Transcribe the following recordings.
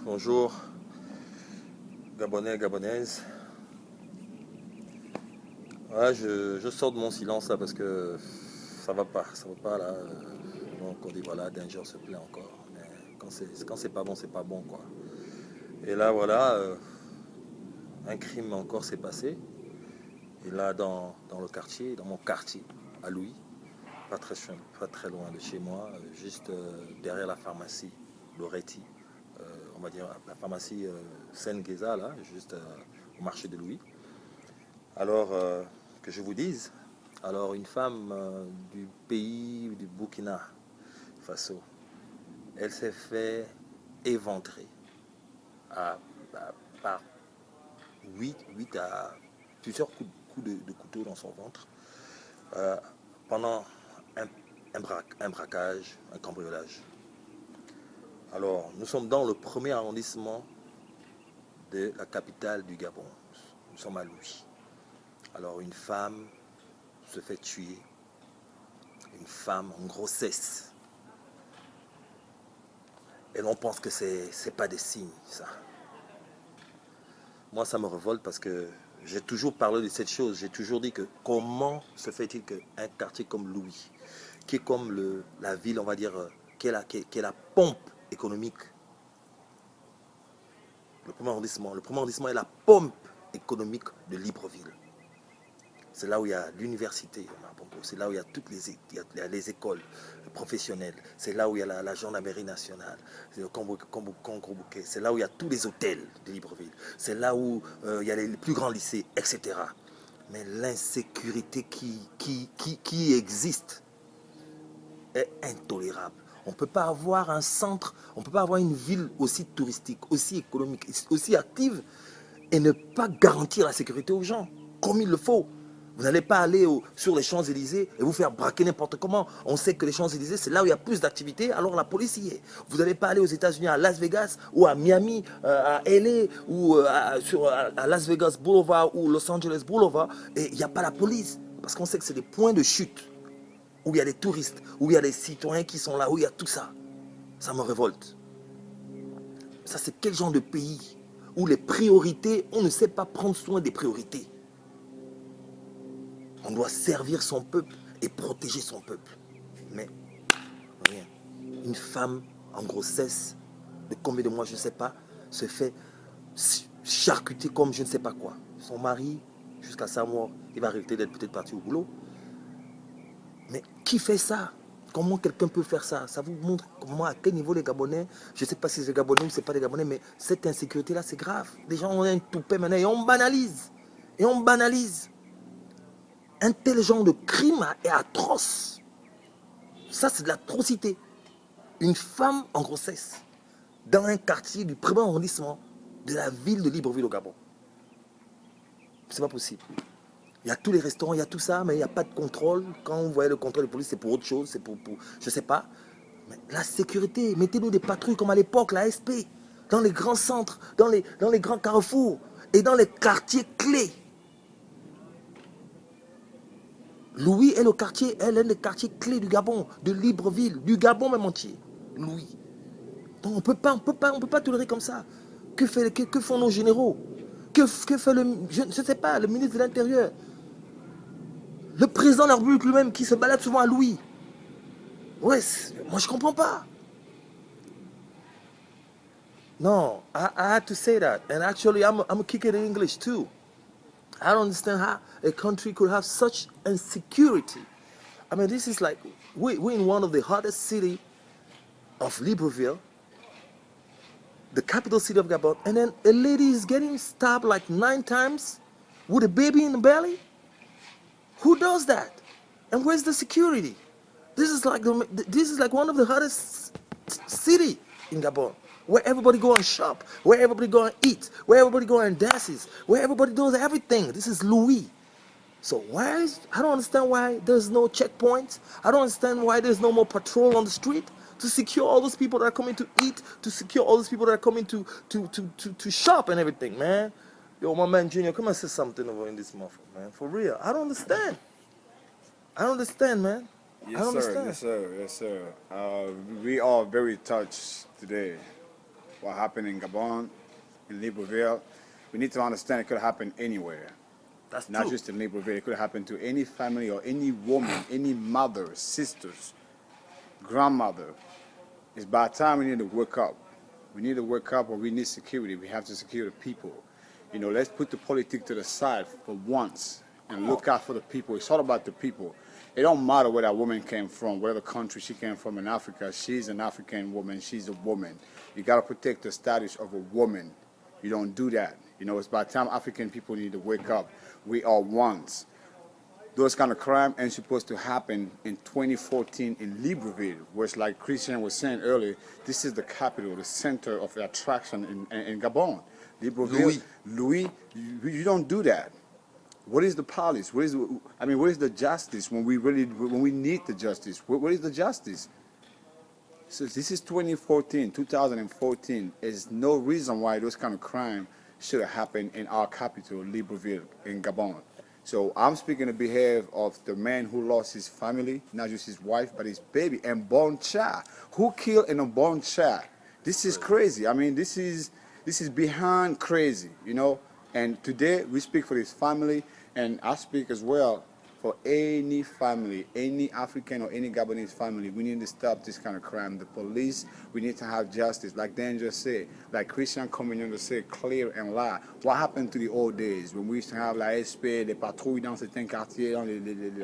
bonjour, Gabonais, Gabonaises. Ouais, je sors de mon silence là parce que ça va pas là. Donc on dit voilà, Danger se plaint encore. Mais quand c'est pas bon quoi. Et là voilà, un crime encore s'est passé. Et là dans le quartier, dans mon quartier, à Louis, pas très loin de chez moi, juste derrière la pharmacie Loretti, on va dire la pharmacie Sengheza là, juste au marché de Louis. Alors, que je vous dise, alors une femme du pays du Burkina Faso, elle s'est fait éventrer à, par 8 à plusieurs coups de couteau dans son ventre euh, pendant un, un braquage, un cambriolage. Alors, nous sommes dans le premier arrondissement de la capitale du Gabon. Nous sommes à Louis. Alors, une femme se fait tuer, une femme en grossesse. Et l'on pense que c'est pas des signes, ça. Moi, ça me révolte parce que j'ai toujours parlé de cette chose. J'ai toujours dit que comment se fait-il qu'un quartier comme Louis, qui est comme la ville, on va dire, qui est la pompe économique, le premier arrondissement est la pompe économique de Libreville. C'est là où il y a l'université, c'est là où il y a toutes les écoles professionnelles, c'est là où il y a la gendarmerie nationale, c'est là où il y a tous les hôtels de Libreville, c'est là où il y a les plus grands lycées, etc. Mais l'insécurité qui existe est intolérable. On ne peut pas avoir un centre, on ne peut pas avoir une ville aussi touristique, aussi économique, aussi active et ne pas garantir la sécurité aux gens, comme il le faut. Vous n'allez pas aller sur les Champs-Élysées et vous faire braquer n'importe comment. On sait que les Champs-Élysées, c'est là où il y a plus d'activité, alors la police y est. Vous n'allez pas aller aux États-Unis, à Las Vegas ou à Miami, à LA ou à Las Vegas Boulevard ou Los Angeles Boulevard et il n'y a pas la police. Parce qu'on sait que c'est des points de chute où il y a des touristes, où il y a des citoyens qui sont là, où il y a tout ça. Ça me révolte. Ça, c'est quel genre de pays où les priorités, on ne sait pas prendre soin des priorités. On doit servir son peuple et protéger son peuple. Mais rien. Une femme en grossesse, de combien de mois, je ne sais pas, se fait charcuter comme je ne sais pas quoi. Son mari, jusqu'à sa mort, il va arrêter d'être peut-être parti au boulot. Mais qui fait ça? Comment quelqu'un peut faire ça? Ça vous montre comment, à quel niveau les Gabonais, je ne sais pas si c'est les Gabonais ou c'est pas les Gabonais, mais cette insécurité-là, c'est grave. Les gens ont un toupet maintenant et on banalise. Et on banalise. Un tel genre de crime est atroce. Ça, c'est de l'atrocité. Une femme en grossesse dans un quartier du premier arrondissement de la ville de Libreville au Gabon. C'est pas possible. Il y a tous les restaurants, il y a tout ça, mais il n'y a pas de contrôle. Quand on voyait le contrôle de police, c'est pour autre chose, c'est pour je sais pas. Mais la sécurité, mettez-nous des patrouilles comme à l'époque, la SP, dans les grands centres, dans les grands carrefours et dans les quartiers clés. Louis est le quartier, elle est le quartier clé du Gabon, de Libreville, du Gabon même entier. Louis. Donc on peut pas tolérer comme ça. Que font nos généraux? Que fait je ne sais pas, le ministre de l'Intérieur? Le président de la République lui-même qui se balade souvent à Louis. Ouais, moi je comprends pas. No, I had to say that. And actually, I'm kicking in English too. I don't understand how a country could have such insecurity. I mean, this is like, we're in one of the hottest city of Libreville, the capital city of Gabon, and then a lady is getting stabbed like 9 times with a baby in the belly. Who does that? And where's the security? This is like one of the hottest city in Gabon, where everybody go and shop, where everybody go and eat, where everybody go and dances, where everybody does everything. This is Louis. So I don't understand why there's no checkpoints. I don't understand why there's no more patrol on the street to secure all those people that are coming to eat, to secure all those people that are coming to shop and everything, man. Yo, my man Junior, come and say something over in this motherfucker, man. For real. I don't understand. I don't understand, man. I Yes, don't sir. understand. Yes, sir. Yes, sir. We are very touched today. what happened in Gabon, in Libreville, we need to understand it could happen anywhere. That's Not true. just in Libreville. It could happen to any family or any woman, any mother, sisters, grandmother. It's by time we need to wake up. We need to wake up or we need security. We have to secure the people. You know, let's put the politics to the side for once and look out for the people. It's all about the people. It don't matter where that woman came from, whatever country she came from in Africa. She's an African woman. She's a woman. You got to protect the status of a woman. You don't do that. You know, it's by the time African people need to wake up. We are ones. Those kind of crime ain't supposed to happen in 2014 in Libreville, where it's like Christian was saying earlier, this is the capital, the center of the attraction in Gabon. Libreville, Louis, you don't do that. What is the police? What is the justice when we need the justice? What is the justice? So this is 2014. There's no reason why those kind of crime should have happened in our capital, Libreville, in Gabon. So I'm speaking on behalf of the man who lost his family, not just his wife, but his baby, and born child. Who killed an unborn child? This is crazy. I mean, this is beyond crazy, you know. And today we speak for his family, and I speak as well for any family, any African or any Gabonese family. We need to stop this kind of crime. The police, we need to have justice. Like Dan just said, like Christian Communion just said, clear and loud. What happened to the old days when we used to have la SP, des patrouilles dans certains quartiers, dans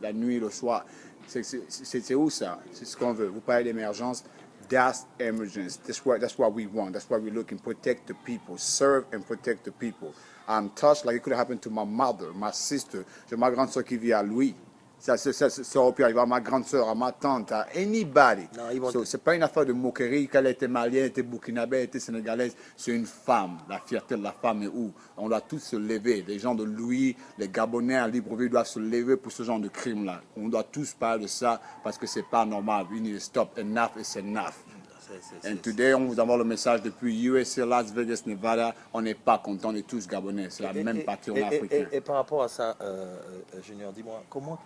la nuit, le soir? C'est où ça? C'est ce qu'on veut. Vous parlez d'émergence. That's emergence. That's what we want. That's why we're looking. Protect the people. Serve and protect the people. I'm touched like it could have happened to my mother, my sister. J'ai ma grande soeur qui vit à Louis. Ça aurait pu arriver à ma grande soeur, à ma tante, à anybody. So, c'est pas une affaire de moquerie qu'elle était malienne, était burkinabé, était sénégalaise. C'est une femme. La fierté de la femme est où? On doit tous se lever. Les gens de Louis, les Gabonais à Libreville doivent se lever pour ce genre de crime-là. On doit tous parler de ça parce que c'est pas normal. We need to stop. Enough is enough. Et today, on vous envoie le message depuis USA, Las Vegas, Nevada. On n'est pas content, on est tous Gabonais. C'est la même partie en Afrique. Et par rapport à ça, Junior, dis-moi, comment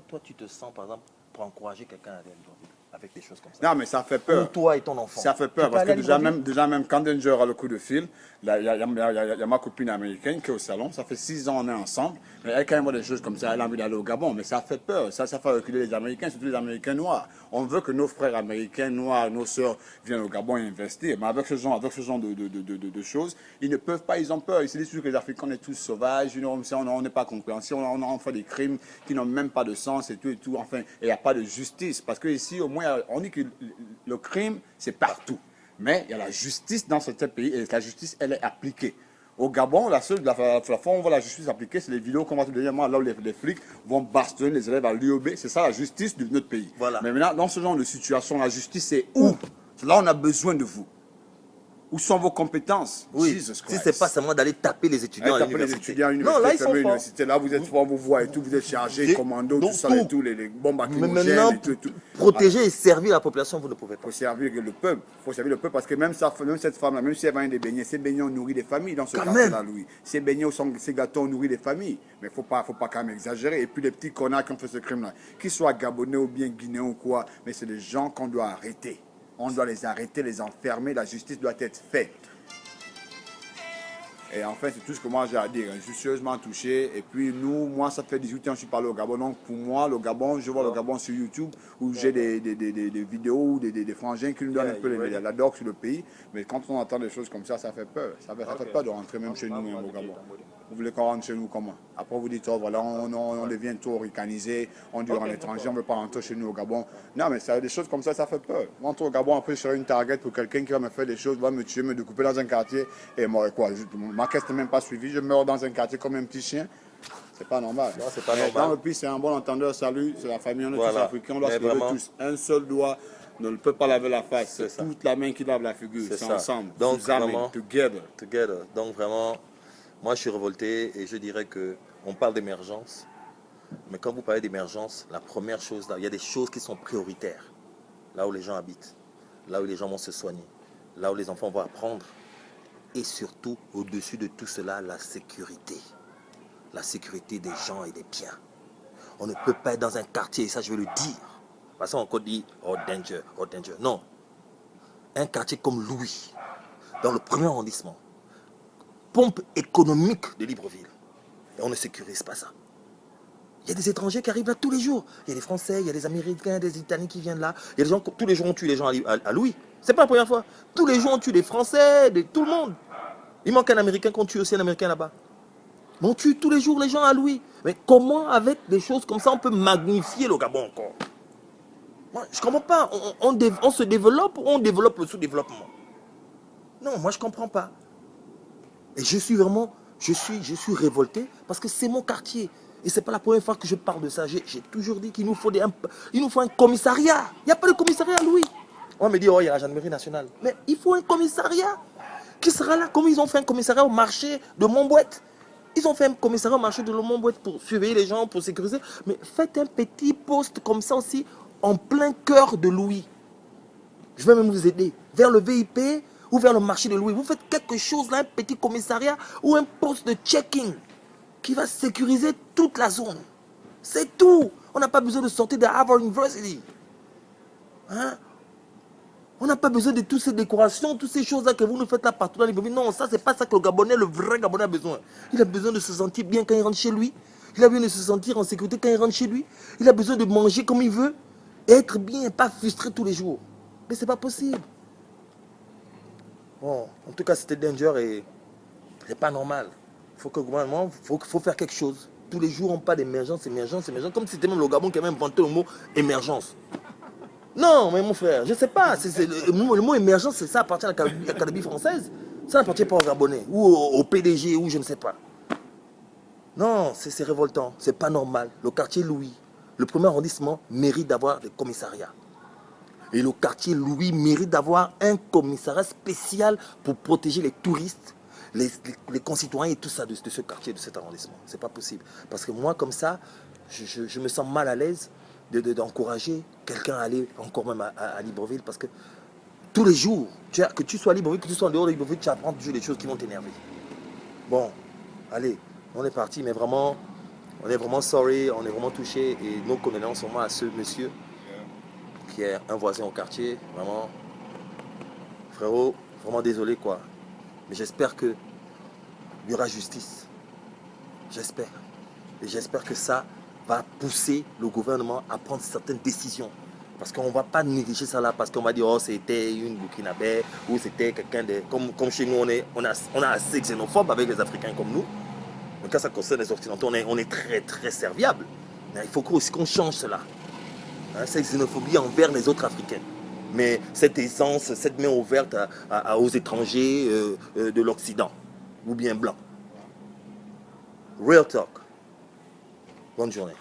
toi tu te sens, par exemple, pour encourager quelqu'un à aller à Libreville avec des choses comme ça? Non, mais ça fait peur. Ou toi et ton enfant. Ça fait peur parce que déjà même quand Danger a le coup de fil, il y a ma copine américaine qui est au salon. Ça fait 6 ans on est ensemble. Mais elle, quand elle voit des choses comme ça, elle a envie d'aller au Gabon. Mais ça fait peur. Ça fait reculer les Américains, surtout les Américains noirs. On veut que nos frères américains noirs, nos sœurs viennent au Gabon et investir. Mais avec ce genre de choses, ils ne peuvent pas, ils ont peur. Ils se disent que les Africains, on est tous sauvages, on n'est pas compréhensible, on fait des crimes qui n'ont même pas de sens et tout. Enfin, il n'y a pas de justice. Parce que ici, au moins, on dit que le crime, c'est partout. Mais il y a la justice dans certains pays et la justice, elle est appliquée. Au Gabon, la fois où on voit la justice appliquée, c'est les vidéos qu'on voit tout dernièrement, là où les flics vont bastonner les élèves à l'UOB. C'est ça la justice de notre pays. Voilà. Mais maintenant, dans ce genre de situation, la justice, c'est où? Là, on a besoin de vous. Où sont vos compétences? Oui, si c'est pas seulement d'aller taper les étudiants à l'université. Non, là, ils sont forts. Là, vous êtes forts, vous voyez tout, vous êtes chargés, commando, tout ça, et tout, les bombes lacrymogènes et tout. Protéger et servir la population, vous ne pouvez pas. Il faut servir le peuple. Il faut servir le peuple parce que même cette femme-là, même si elle vend des beignets, ces beignets ont nourri des familles dans ce quartier-là, Louis. Ces beignets, ces gâteaux ont nourri des familles. Mais il ne faut pas quand même exagérer. Et puis les petits connards qui ont fait ce crime-là, qu'ils soient gabonais ou bien guinéens ou quoi, mais c'est des gens qu'on doit arrêter. On doit les arrêter, les enfermer. La justice doit être faite. Et enfin, c'est tout ce que moi j'ai à dire. Je suis sérieusement touché. Et puis moi, ça fait 18 ans que je suis parlé au Gabon. Donc pour moi, le Gabon, je vois le Gabon sur YouTube où j'ai des vidéos, des frangins qui nous donnent un peu la doc sur le pays. Mais quand on entend des choses comme ça, ça fait peur. Ça fait peur de rentrer même chez nous au Gabon. Vous voulez qu'on rentre chez nous comment? Après vous dites, oh voilà, on devient trop ricanisé, on dit en étranger, on ne veut pas rentrer chez nous au Gabon. Non, mais ça, des choses comme ça fait peur. Rentrer au Gabon, après je serai une target pour quelqu'un qui va me faire des choses, va me tuer, me découper dans un quartier. Et moi, quoi, ma caisse n'est même pas suivie, je meurs dans un quartier comme un petit chien. C'est pas normal. Non, c'est pas normal. Dans le pays, c'est un bon entendeur, salut, c'est la famille, on est tous africains, on doit se lever tous. Un seul doigt ne peut pas laver la face, c'est toute la main qui lave la figure, c'est ensemble. Donc vraiment, together. Donc vraiment, moi je suis révolté et je dirais qu'on parle d'émergence, mais quand vous parlez d'émergence, la première chose, là, il y a des choses qui sont prioritaires, là où les gens habitent, là où les gens vont se soigner, là où les enfants vont apprendre, et surtout, au-dessus de tout cela, la sécurité des gens et des biens. On ne peut pas être dans un quartier, et ça je veux le dire, parce qu'on dit, oh danger, non. Un quartier comme Louis, dans le premier arrondissement. Pompe économique de Libreville. Et on ne sécurise pas ça. Il y a des étrangers qui arrivent là tous les jours. Il y a des Français, il y a des Américains, des Italiens qui viennent là. Il y a des gens, tous les jours on tue les gens à Louis. C'est pas la première fois. Tous les jours on tue des Français, tout le monde. Il manque un Américain qu'on tue aussi un Américain là-bas. Mais on tue tous les jours les gens à Louis. Mais comment avec des choses comme ça on peut magnifier le Gabon encore? Moi, je comprends pas. On se développe ou on développe le sous-développement? Non, moi je comprends pas. Et je suis vraiment, je suis révolté parce que c'est mon quartier. Et c'est pas la première fois que je parle de ça. J'ai toujours dit qu'il nous faut un commissariat. Il n'y a pas de commissariat, Louis. On me dit, oh, il y a la gendarmerie nationale. Mais il faut un commissariat. Qui sera là? Comme ils ont fait un commissariat au marché de Montbouette. Ils ont fait un commissariat au marché de Montbouette pour surveiller les gens, pour sécuriser. Mais faites un petit poste comme ça aussi, en plein cœur de Louis. Je vais même vous aider. Vers le VIP ou vers le marché de Louis. Vous faites quelque chose là, un petit commissariat ou un poste de checking qui va sécuriser toute la zone. C'est tout. On n'a pas besoin de sortir de Harvard University. Hein? On n'a pas besoin de toutes ces décorations, toutes ces choses-là que vous nous faites là partout dans les Libreville. Non, ça, c'est pas ça que le Gabonais, le vrai Gabonais a besoin. Il a besoin de se sentir bien quand il rentre chez lui. Il a besoin de se sentir en sécurité quand il rentre chez lui. Il a besoin de manger comme il veut et être bien, pas frustré tous les jours. Mais c'est pas possible. Bon, en tout cas, c'était danger et c'est pas normal. Il faut que le gouvernement, faut faire quelque chose. Tous les jours, on parle d'émergence, émergence, émergence, comme si c'était même le Gabon qui avait inventé le mot émergence. Non, mais mon frère, je ne sais pas. Le mot émergence, ça appartient à l'Académie française. Ça n'appartient pas aux Gabonais ou au PDG ou je ne sais pas. Non, c'est révoltant. C'est pas normal. Le quartier Louis, le premier arrondissement, mérite d'avoir des commissariats. Et le quartier Louis mérite d'avoir un commissariat spécial pour protéger les touristes, les concitoyens et tout ça de ce quartier, de cet arrondissement. C'est pas possible. Parce que moi, comme ça, je me sens mal à l'aise d'encourager quelqu'un à aller encore même à Libreville. Parce que tous les jours, que tu sois à Libreville, que tu sois en dehors de Libreville, tu apprends toujours des choses qui vont t'énerver. Bon, allez, on est parti, mais vraiment, on est vraiment sorry, on est vraiment touché. Et nos condoléances sont à ce monsieur qui est un voisin au quartier. Vraiment, frérot, vraiment désolé quoi. Mais j'espère qu'il y aura justice. J'espère. Et j'espère que ça va pousser le gouvernement à prendre certaines décisions. Parce qu'on ne va pas négliger ça là, parce qu'on va dire, oh, c'était une Burkinabé, ou c'était quelqu'un de... Comme chez nous, on a assez xénophobe avec les Africains comme nous. Donc quand ça concerne les Occidentaux, on est très très serviable. Mais il faut aussi qu'on change cela. Hein, cette xénophobie envers les autres Africains. Mais cette aisance, cette main ouverte aux étrangers de l'Occident, ou bien blancs. Real talk. Bonne journée.